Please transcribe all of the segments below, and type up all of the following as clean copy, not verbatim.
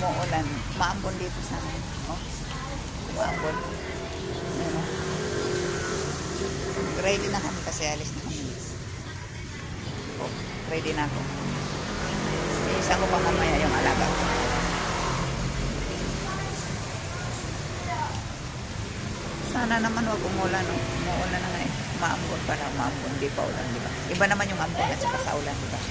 umuulan. Maambon dito sa amin. Oh, maambon. Ano? Ready na kami kasi alis na kami. Oh, ready na ako. Isa ko pa mamaya yung alaga ko. Sana naman wag umulan. Oh. Umuulan na nga eh. Maambon pa lang. Maambon. Di pa ulan, di ba? Iba naman yung ambon at saka sa ulan, di ba?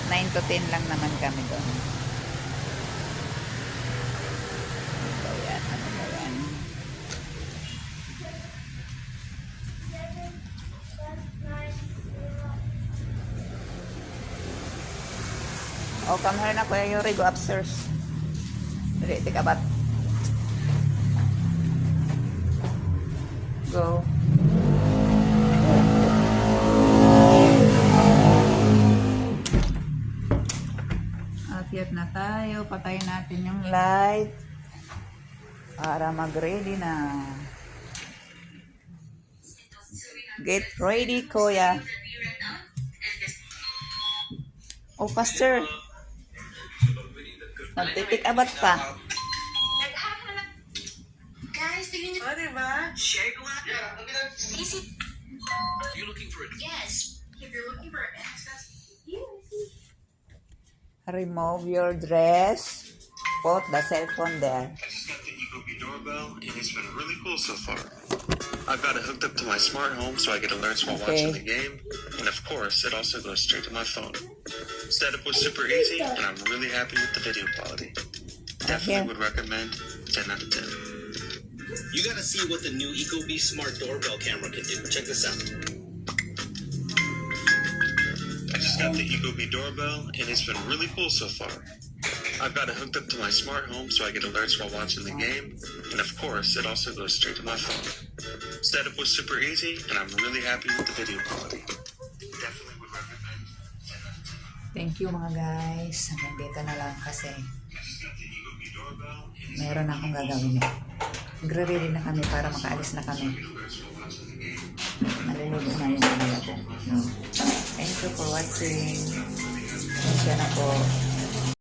9 to 10 lang naman kami doon. Ano ba yan? Ano ba yan? Oh, come here na Kuya Yuri. Go upstairs. Dali, take a bath. Go. Akyat na tayo. Patayin natin yung light. Para mag-ready na. Get ready, Kuya. Oh, Pastor. Nagtitik abat pa. Guys, tingin niyo. Oh, diba? Share ko nga. Yeah, Easy. Are you looking for a Yes. If you're looking for access. Remove your dress. Put the cell phone there. I just got the Ecobee doorbell, and it's been really cool so far. I've got it hooked up to my smart home so I get alerts while watching the game, and of course, it also goes straight to my phone. Setup was super easy, and I'm really happy with the video quality. Definitely would recommend 10 out of 10. You gotta see what the new Ecobee smart doorbell camera can do. Check this out. I just got the Ecobee doorbell, and it's been really cool so far. I've got it hooked up to my smart home so I get alerts while watching the game, and of course, it also goes straight to my phone. Setup was super easy, and I'm really happy with the video quality. Definitely would recommend 10 out of 10. Thank you mga guys. Hanggang dito na lang kasi I just got the Ecobee doorbell, and it's meron akong gagawin eh. Nagre-ready na kami para makaalis na kami. alerts while watching the game. Naluluto na yung kanila ko. Thank you for watching. Thank you na po.